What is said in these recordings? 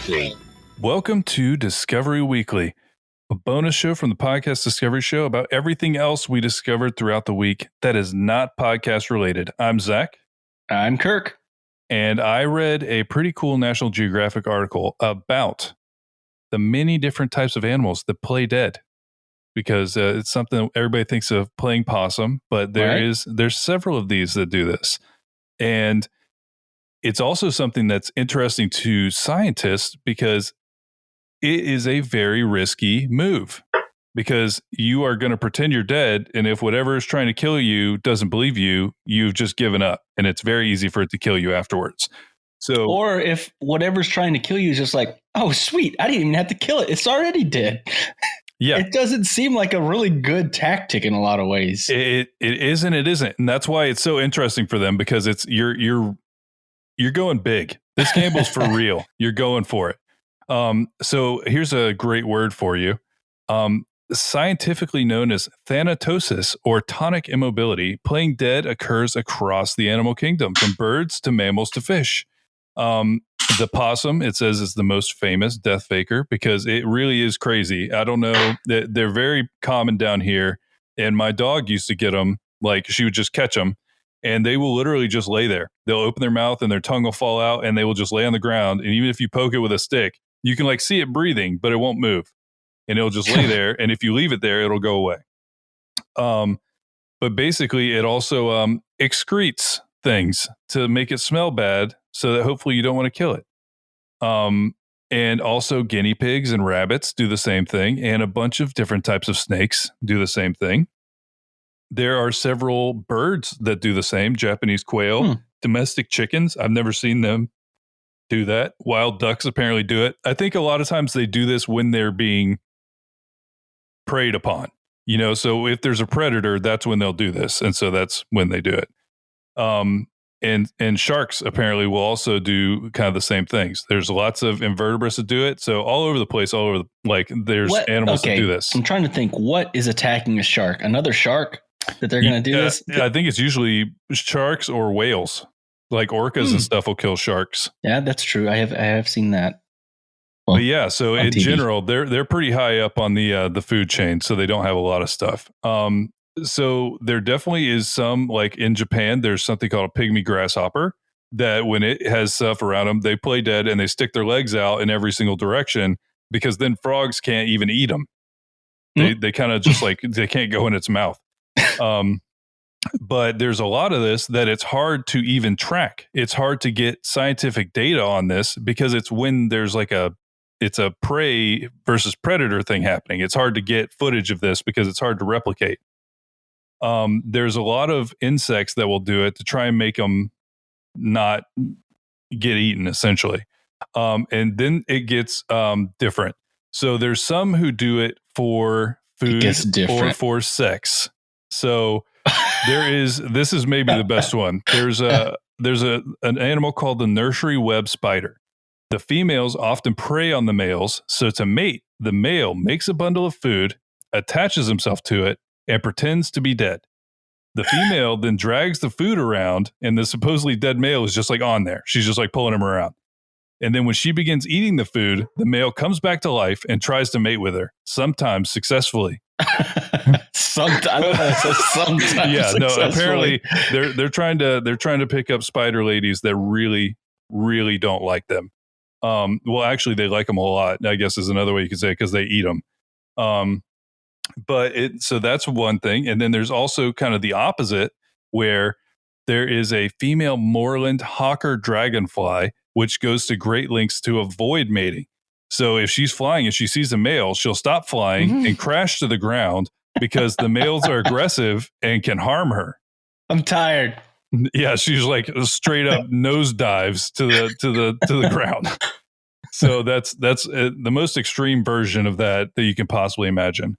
Weekly. Welcome to Discovery Weekly, a bonus show from the podcast Discovery Show about everything else we discovered throughout the week that is not podcast related. I'm Zach. I'm Kirk. And I read a pretty cool National Geographic article about the many different types of animals that play dead, because it's something everybody thinks of playing possum, but there's several of these that do this. And it's also something that's interesting to scientists because it is a very risky move, because you are going to pretend you're dead. And if whatever is trying to kill you doesn't believe you, you've just given up, and it's very easy for it to kill you afterwards. So, or if whatever's trying to kill you is just like, oh, sweet, I didn't even have to kill it. It's already dead. Yeah. It doesn't seem like a really good tactic in a lot of ways. It isn't. It isn't. And that's why it's so interesting for them, because it's you're going big. This gamble's for real. You're going for it. So here's a great word for you. Scientifically known as thanatosis, or tonic immobility, playing dead occurs across the animal kingdom, from birds to mammals to fish. The possum, it says, is the most famous death faker because it really is crazy. I don't know. They're very common down here. And my dog used to get them. Like, she would just catch them, and they will literally just lay there. They'll open their mouth and their tongue will fall out, and they will just lay on the ground. And even if you poke it with a stick, you can like see it breathing, but it won't move. And it'll just lay there. And if you leave it there, it'll go away. But basically, it also excretes things to make it smell bad, so that hopefully you don't want to kill it. And also guinea pigs and rabbits do the same thing. And a bunch of different types of snakes do the same thing. There are several birds that do the same. Japanese quail, domestic chickens. I've never seen them do that. Wild ducks apparently do it. I think a lot of times they do this when they're being preyed upon. You know, so if there's a predator, that's when they'll do this. And so that's when they do it. And sharks apparently will also do kind of the same things. There's lots of invertebrates that do it. So all over the place, there's animals that do this. I'm trying to think, what is attacking a shark? Another shark that they're going to do this? I think it's usually sharks or whales. Like orcas and stuff will kill sharks. Yeah, that's true. I have seen that. Well, but yeah, so in TV. general, they're pretty high up on the food chain, so they don't have a lot of stuff. So there definitely is some, like in Japan, there's something called a pygmy grasshopper that when it has stuff around them, they play dead and they stick their legs out in every single direction, because then frogs can't even eat them. They kind of just like, they can't go in its mouth. But there's a lot of this that it's hard to even track. It's hard to get scientific data on this, because it's when there's like it's a prey versus predator thing happening. It's hard to get footage of this because it's hard to replicate. There's a lot of insects that will do it to try and make them not get eaten, essentially. And then it gets different. So there's some who do it for food or for sex. So this is maybe the best one. There's an animal called the nursery web spider. The females often prey on the males. So to mate, the male makes a bundle of food, attaches himself to it, and pretends to be dead. The female then drags the food around, and the supposedly dead male is just like on there. She's just like pulling him around. And then when she begins eating the food, the male comes back to life and tries to mate with her, sometimes successfully. Sometimes. Yeah, no, apparently they're trying to pick up spider ladies that really, really don't like them. Well, actually, they like them a lot, I guess is another way you could say it, because they eat them. So that's one thing. And then there's also kind of the opposite, where there is a female moorland hawker dragonfly, which goes to great lengths to avoid mating. So if she's flying and she sees a male, she'll stop flying and crash to the ground, because the males are aggressive and can harm her. I'm tired. Yeah, she's like straight up nose dives to the ground. So that's the most extreme version of that you can possibly imagine.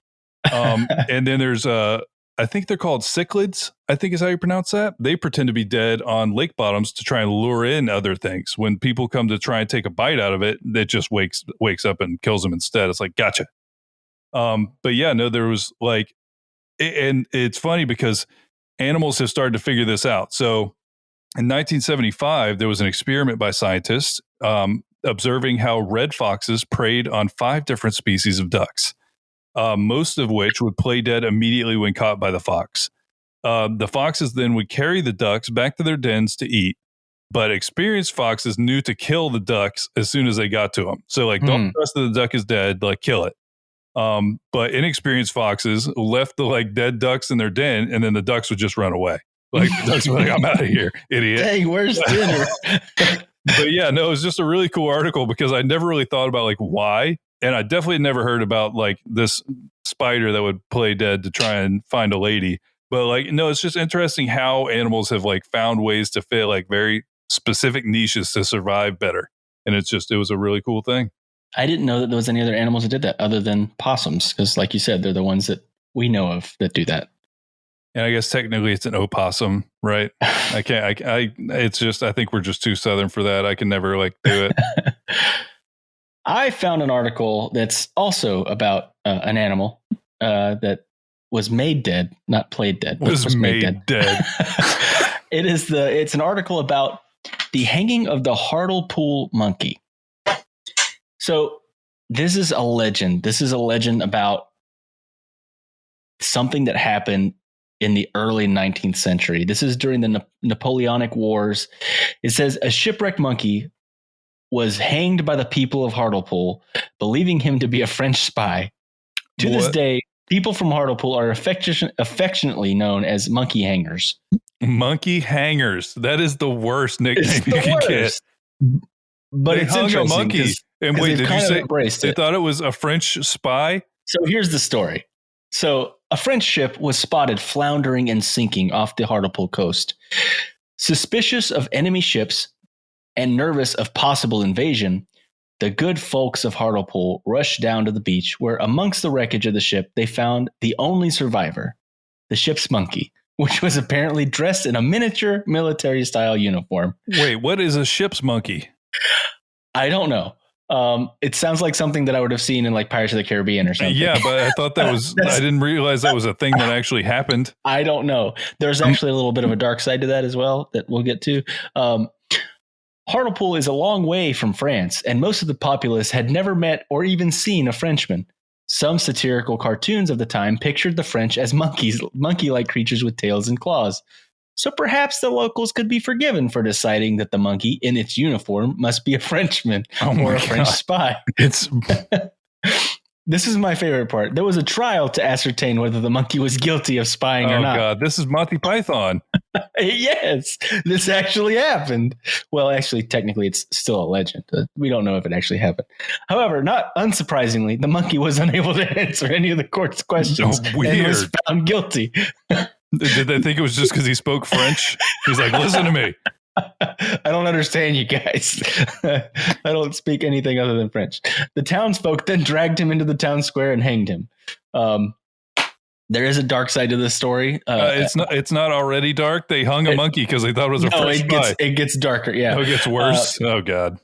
And then there's I think they're called cichlids, I think is how you pronounce that. They pretend to be dead on lake bottoms to try and lure in other things. When people come to try and take a bite out of it, it just wakes up and kills them instead. It's like, gotcha. But yeah, no, there was like, and it's funny because animals have started to figure this out. So in 1975, there was an experiment by scientists observing how red foxes preyed on 5 different species of ducks, most of which would play dead immediately when caught by the fox. The foxes then would carry the ducks back to their dens to eat, but experienced foxes knew to kill the ducks as soon as they got to them. So like, don't trust that the duck is dead, like kill it. But inexperienced foxes left the like dead ducks in their den, and then the ducks would just run away. Like the ducks were like, I'm out of here, idiot. Dang, where's dinner? But yeah, no, it was just a really cool article because I never really thought about like why. And I definitely never heard about like this spider that would play dead to try and find a lady. But like, no, it's just interesting how animals have like found ways to fit like very specific niches to survive better. And it was a really cool thing. I didn't know that there was any other animals that did that other than possums. Because like you said, they're the ones that we know of that do that. And I guess technically it's an opossum, right? I think we're just too Southern for that. I can never like do it. I found an article that's also about an animal that was made dead, not played dead. Was made dead. It's an article about the hanging of the Hartlepool monkey. So this is a legend. This is a legend about something that happened in the early 19th century. This is during the Napoleonic Wars. It says a shipwrecked monkey was hanged by the people of Hartlepool, believing him to be a French spy. To this day, people from Hartlepool are affectionately known as monkey hangers. Monkey hangers. That is the worst nickname you can get. But it's interesting. A monkey. And wait, did you say they thought it was a French spy? So here's the story. So a French ship was spotted floundering and sinking off the Hartlepool coast. Suspicious of enemy ships and nervous of possible invasion, the good folks of Hartlepool rushed down to the beach where amongst the wreckage of the ship, they found the only survivor, the ship's monkey, which was apparently dressed in a miniature military-style uniform. Wait, what is a ship's monkey? I don't know. It sounds like something that I would have seen in like Pirates of the Caribbean or something. Yeah, but I thought that was, I didn't realize that was a thing that actually happened. I don't know. There's actually a little bit of a dark side to that as well that we'll get to. Hartlepool is a long way from France, and most of the populace had never met or even seen a Frenchman. Some satirical cartoons of the time pictured the French as monkey-like creatures with tails and claws. So perhaps the locals could be forgiven for deciding that the monkey in its uniform must be a Frenchman or a French spy. This is my favorite part. There was a trial to ascertain whether the monkey was guilty of spying or not. Oh, God. This is Monty Python. Yes, this actually happened. Well, actually, technically, it's still a legend. We don't know if it actually happened. However, not unsurprisingly, the monkey was unable to answer any of the court's questions and was found guilty. Did they think it was just because he spoke French? He's like, listen to me. I don't understand you guys. I don't speak anything other than French. The townsfolk then dragged him into the town square and hanged him. There is a dark side to this story. It's not already dark. They hung a monkey because they thought it was a French spy. It gets darker. Yeah. Oh, it gets worse. Oh, God.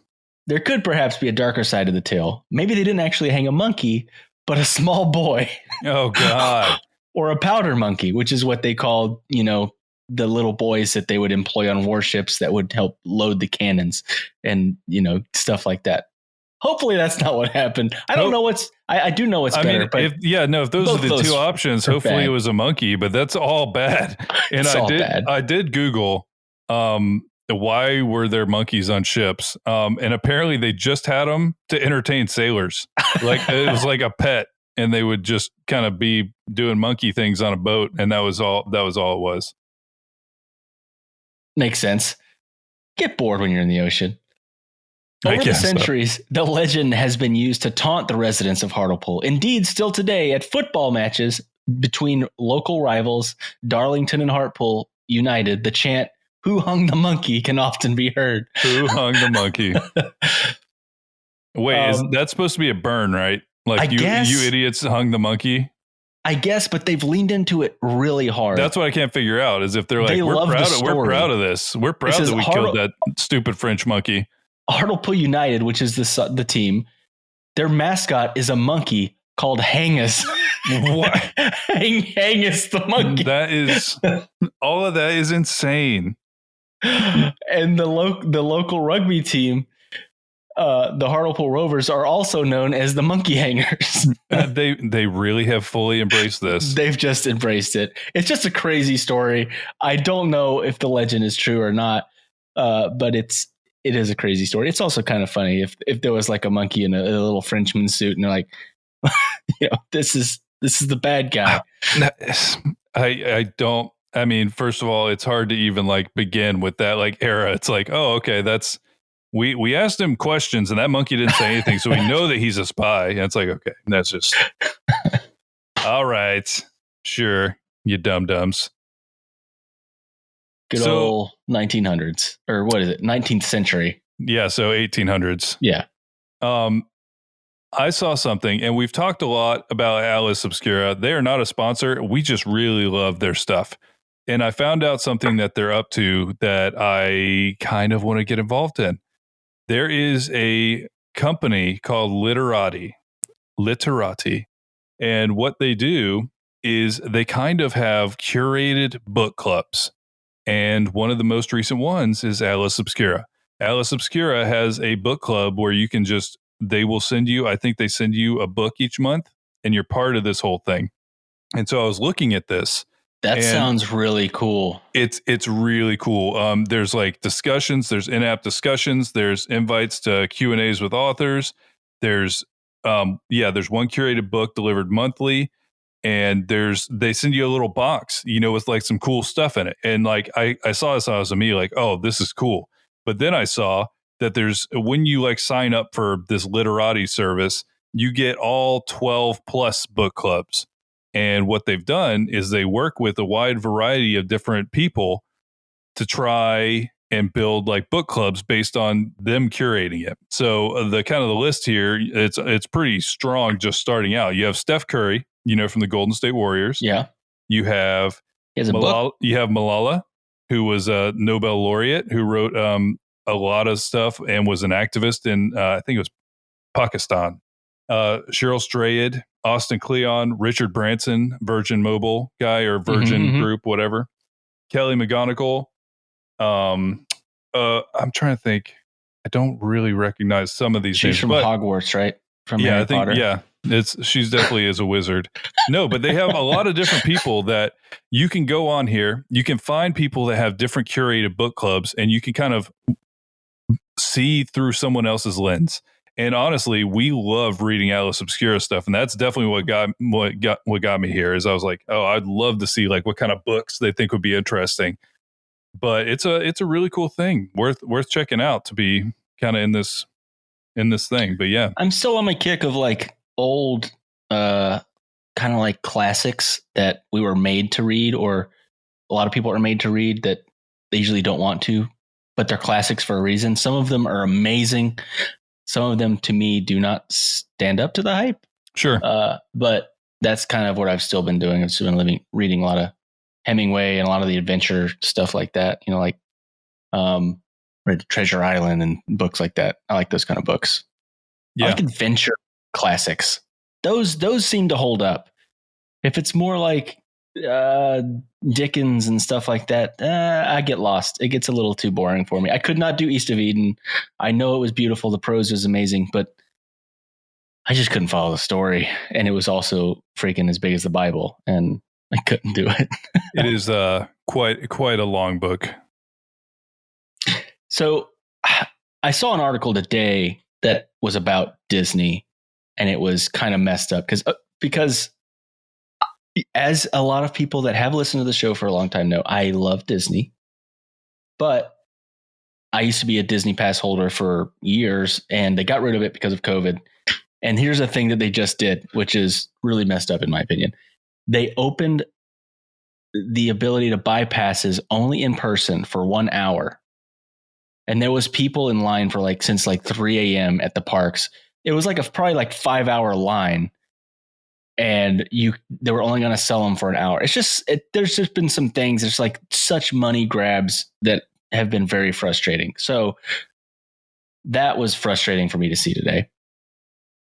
There could perhaps be a darker side of the tale. Maybe they didn't actually hang a monkey, but a small boy. Oh, God. Or a powder monkey, which is what they called, the little boys that they would employ on warships that would help load the cannons and, stuff like that. Hopefully that's not what happened. I don't know I do know what's better. But if those are the two options, hopefully it was a monkey, but that's all bad. And I did Google, why were there monkeys on ships? And apparently they just had them to entertain sailors. Like it was like a pet. And they would just kind of be doing monkey things on a boat. And that was all it was. Makes sense. Get bored when you're in the ocean. Over the centuries, the legend has been used to taunt the residents of Hartlepool. Indeed, still today, at football matches between local rivals, Darlington and Hartlepool United, the chant, "Who hung the monkey?" can often be heard. Who hung the monkey? Wait, is that supposed to be a burn, right? Like you idiots hung the monkey? I guess, but they've leaned into it really hard. That's what I can't figure out is if they're like, we're proud of this. We're proud that we killed that stupid French monkey. Hartlepool United, which is the team, their mascot is a monkey called Hangus. What? Hangus the monkey. That is, all of that is insane. And the local rugby team, the Hartlepool Rovers are also known as the Monkey Hangers. They really have fully embraced this. They've just embraced it. It's just a crazy story. I don't know if the legend is true or not, but it is a crazy story. It's also kind of funny if there was like a monkey in a little Frenchman suit, and they're like, this is the bad guy. I don't. I mean, first of all, it's hard to even like begin with that like era. It's like, oh, okay, that's we asked him questions and that monkey didn't say anything, so we know that he's a spy. And it's like, okay, that's just all right, sure, you dum-dums. Good old 1900s, or what is it, 19th century? Yeah, so 1800s. Yeah. I saw something, and we've talked a lot about Atlas Obscura. They are not a sponsor. We just really love their stuff. And I found out something that they're up to that I kind of want to get involved in. There is a company called Literati. And what they do is they kind of have curated book clubs. And one of the most recent ones is Atlas Obscura. Atlas Obscura has a book club where you can they will send you, I think they send you a book each month, and you're part of this whole thing. And so I was looking at this. That sounds really cool. It's really cool. There's like discussions, there's in-app discussions, there's invites to Q&As with authors. There's one curated book delivered monthly, and they send you a little box, with like some cool stuff in it. And like I saw this, I was immediately like, oh, this is cool. But then I saw that when you like sign up for this Literati service, you get all 12 plus book clubs. And what they've done is they work with a wide variety of different people to try and build like book clubs based on them curating it. So the kind of the list here, it's pretty strong just starting out. You have Steph Curry, from the Golden State Warriors. Yeah. You have Malala, who was a Nobel laureate, who wrote a lot of stuff and was an activist in, I think it was Pakistan. Cheryl Strayed, Austin Kleon, Richard Branson, Virgin Mobile guy or Virgin Group, whatever. Kelly McGonigal. I'm trying to think. I don't really recognize some of these names. She's from Hogwarts, right? From Harry Potter. Yeah. She's definitely is a wizard. No, but they have a lot of different people that you can go on here. You can find people that have different curated book clubs, and you can kind of see through someone else's lens. And honestly, we love reading Atlas Obscura stuff, and that's definitely what got me here. Is I was like, oh, I'd love to see like what kind of books they think would be interesting. But it's a really cool thing, worth checking out to be kind of in this thing. But yeah, I'm still on my kick of like old, kind of like classics that we were made to read, or a lot of people are made to read that they usually don't want to, but they're classics for a reason. Some of them are amazing. Some of them, to me, do not stand up to the hype. Sure. But that's kind of what I've still been doing. I've still been reading a lot of Hemingway and a lot of the adventure stuff like that. Like Treasure Island and books like that. I like those kind of books. Yeah. I like adventure classics. Those seem to hold up. If it's more like Dickens and stuff like that, I get lost. It gets a little too boring for me. I could not do East of Eden. I know it was beautiful. The prose was amazing, but I just couldn't follow the story. And it was also freaking as big as the Bible, and I couldn't do it. It is quite a long book. So I saw an article today that was about Disney, and it was kind of messed up because as a lot of people that have listened to the show for a long time know, I love Disney, but I used to be a Disney Pass holder for years, and they got rid of it because of COVID. And here's a thing that they just did, which is really messed up in my opinion. They opened the ability to buy passes only in person for 1 hour. And there was people in line for since 3 a.m. at the parks. It was probably 5-hour line. And they were only going to sell them for an hour. It's just, there's just been some things. There's such money grabs that have been very frustrating. So that was frustrating for me to see today.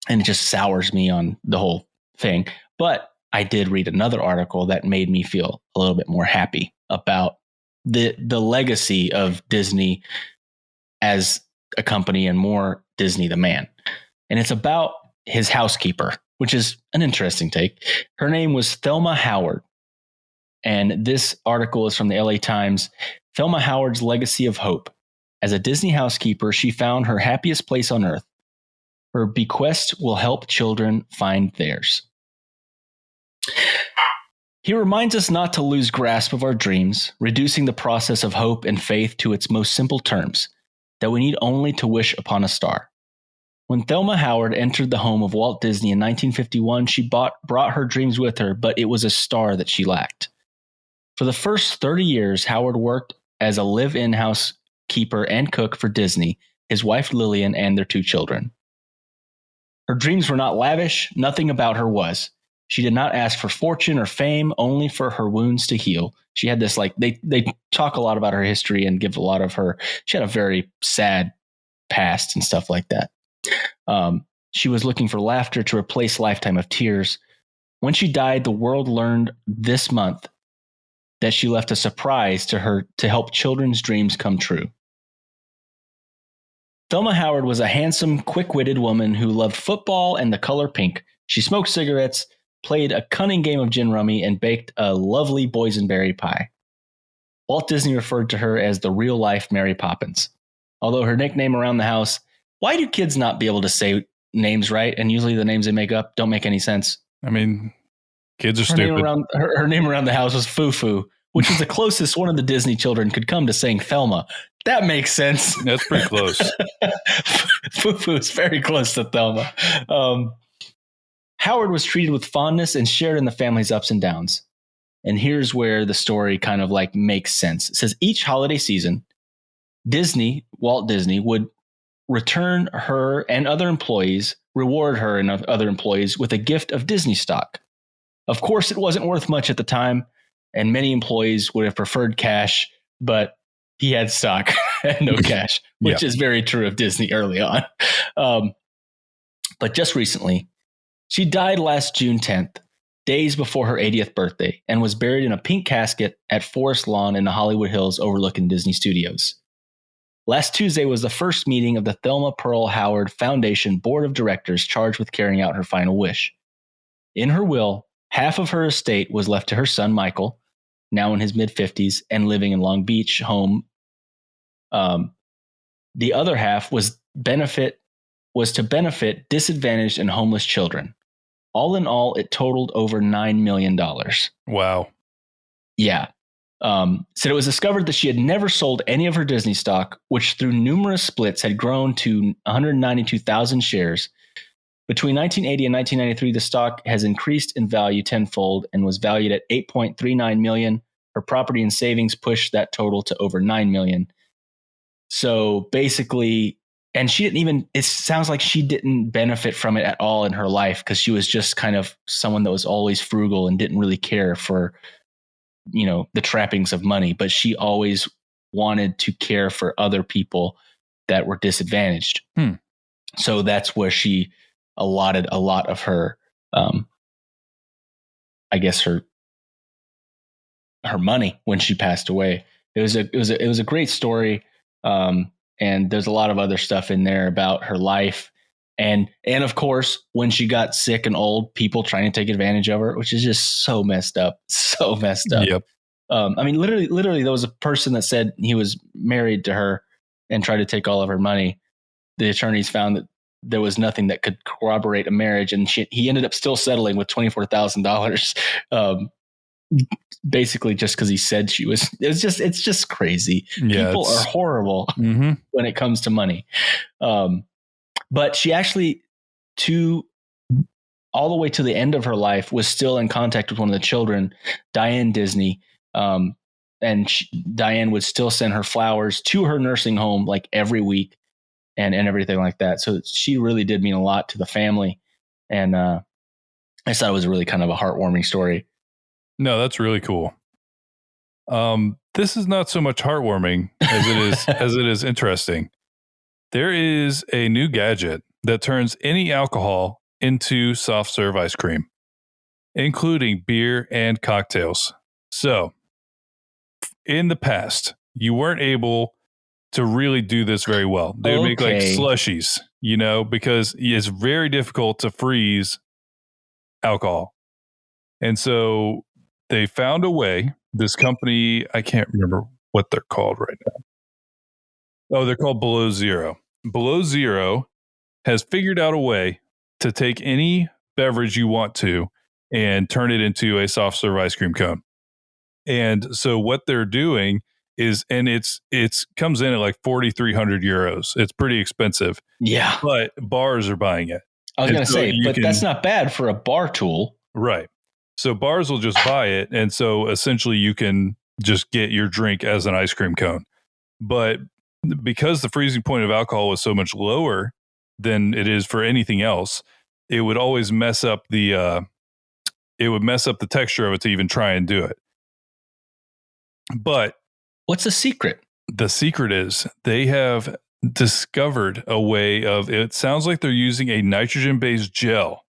And it just sours me on the whole thing. But I did read another article that made me feel a little bit more happy about the legacy of Disney as a company and more Disney the man. And it's about his housekeeper, which is an interesting take. Her name was Thelma Howard. And this article is from the LA Times. Thelma Howard's legacy of hope. As a Disney housekeeper, she found her happiest place on earth. Her bequest will help children find theirs. He reminds us not to lose grasp of our dreams, reducing the process of hope and faith to its most simple terms, that we need only to wish upon a star. When Thelma Howard entered the home of Walt Disney in 1951, she brought her dreams with her, but it was a star that she lacked. For the first 30 years, Howard worked as a live-in housekeeper and cook for Disney, his wife Lillian, and their 2 children. Her dreams were not lavish. Nothing about her was. She did not ask for fortune or fame, only for her wounds to heal. She had this, like, they talk a lot about her history and give a lot of her. She had a very sad past and stuff like that. She was looking for laughter to replace a lifetime of tears. When she died, the world learned this month that she left a surprise to her to help children's dreams come true. Thelma Howard was a handsome, quick-witted woman who loved football and the color pink. She smoked cigarettes, played a cunning game of gin rummy, and baked a lovely boysenberry pie. Walt Disney referred to her as the real-life Mary Poppins. Although her nickname around the house, why do kids not be able to say names right? And usually the names they make up don't make any sense. I mean, kids are Her stupid. Her name around the house was Foo-Foo, which is the closest one of the Disney children could come to saying Thelma. That makes sense. That's pretty close. Foo-Foo is very close to Thelma. Howard was treated with fondness and shared in the family's ups and downs. And here's where the story kind of like makes sense. It says each holiday season, Walt Disney, would reward her and other employees with a gift of Disney stock. Of course, it wasn't worth much at the time, and many employees would have preferred cash, but he had stock and no cash, which is very true of Disney early on. But just recently, she died last June 10th, days before her 80th birthday, and was buried in a pink casket at Forest Lawn in the Hollywood Hills overlooking Disney Studios. Last Tuesday was the first meeting of the Thelma Pearl Howard Foundation Board of Directors charged with carrying out her final wish. In her will, half of her estate was left to her son, Michael, now in his mid-50s and living in Long Beach home. The other half was to benefit disadvantaged and homeless children. All in all, it totaled over $9 million. Wow. Yeah. Said it was discovered that she had never sold any of her Disney stock, which through numerous splits had grown to 192,000 shares. Between 1980 and 1993, the stock has increased in value tenfold and was valued at $8.39 million. Her property and savings pushed that total to over $9 million. So basically, and she didn't even, it sounds like she didn't benefit from it at all in her life because she was just kind of someone that was always frugal and didn't really care for, the trappings of money, but she always wanted to care for other people that were disadvantaged. So that's where she allotted a lot of her, her money when she passed away. It was a great story. And there's a lot of other stuff in there about her life. And of course, when she got sick and old, people trying to take advantage of her, which is just so messed up. So messed up. Yep. Literally, there was a person that said he was married to her and tried to take all of her money. The attorneys found that there was nothing that could corroborate a marriage, and he ended up still settling with $24,000. Basically, just because he said she was. It's just crazy. Yeah, people are horrible when it comes to money. But she actually, all the way to the end of her life, was still in contact with one of the children, Diane Disney. Diane would still send her flowers to her nursing home like every week and everything like that. So she really did mean a lot to the family. And I just thought it was really kind of a heartwarming story. No, that's really cool. This is not so much heartwarming as it is interesting. There is a new gadget that turns any alcohol into soft serve ice cream, including beer and cocktails. So, in the past, you weren't able to really do this very well. They would make like Okay. slushies, because it's very difficult to freeze alcohol. And so they found a way. This company, I can't remember what they're called right now. Oh, they're called Below Zero. Below Zero has figured out a way to take any beverage you want to and turn it into a soft serve ice cream cone. And so what they're doing is, and it's comes in at like 4,300 euros. It's pretty expensive. Yeah. But bars are buying it. I was going to say, but that's not bad for a bar tool. Right. So bars will just buy it. And so essentially you can just get your drink as an ice cream cone. But because the freezing point of alcohol was so much lower than it is for anything else, it would always mess up the texture of it to even try and do it. But what's the secret? The secret is they have discovered a way of, it sounds like they're using a nitrogen-based gel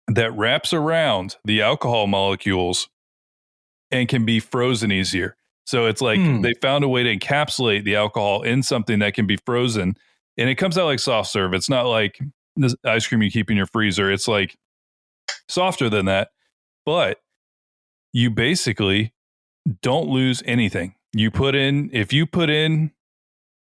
that wraps around the alcohol molecules and can be frozen easier. So it's like they found a way to encapsulate the alcohol in something that can be frozen, and it comes out like soft serve. It's not like the ice cream you keep in your freezer. It's like softer than that, but you basically don't lose anything. If you put in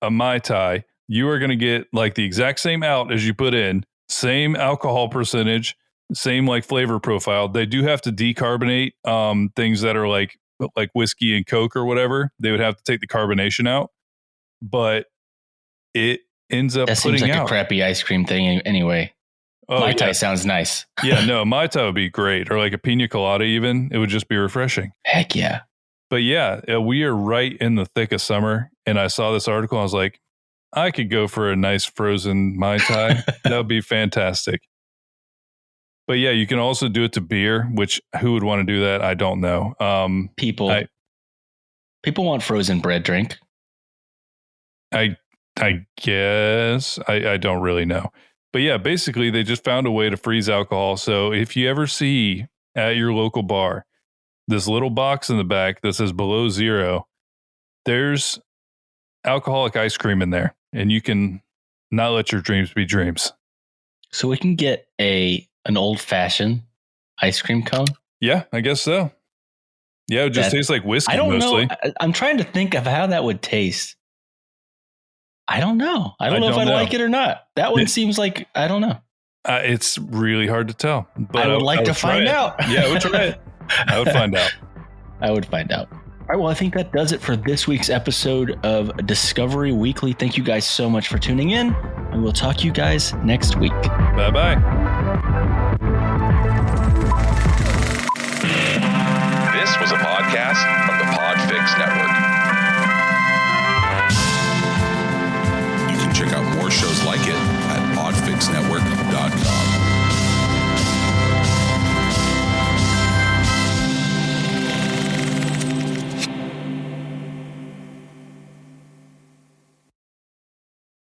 a Mai Tai, you are going to get like the exact same out as you put in, same alcohol percentage, same like flavor profile. They do have to decarbonate things that are like whiskey and Coke or whatever. They would have to take the carbonation out, but it ends up that seems like out a crappy ice cream thing anyway. Oh, Mai Tai sounds nice. Yeah, no, Mai Tai would be great, or like a pina colada even. It would just be refreshing. Heck yeah. But yeah, we are right in the thick of summer, and I saw this article. I was like, I could go for a nice frozen Mai Tai. That would be fantastic. But yeah, you can also do it to beer, which who would want to do that? I don't know. People want frozen bread drink. I guess I don't really know. But yeah, basically they just found a way to freeze alcohol. So if you ever see at your local bar this little box in the back that says Below Zero, there's alcoholic ice cream in there, and you can not let your dreams be dreams. So we can get an old-fashioned ice cream cone? Yeah, I guess so. Yeah, it just tastes like whiskey mostly. Know. I'm trying to think of how that would taste. I don't know. I don't know if I like it or not. That one seems like, I don't know. It's really hard to tell. But I would like to find out. Yeah, I would try it. I would find out. I would find out. All right, well, I think that does it for this week's episode of Discovery Weekly. Thank you guys so much for tuning in, and we'll talk to you guys next week. Bye-bye. This was a podcast from the Podfix Network.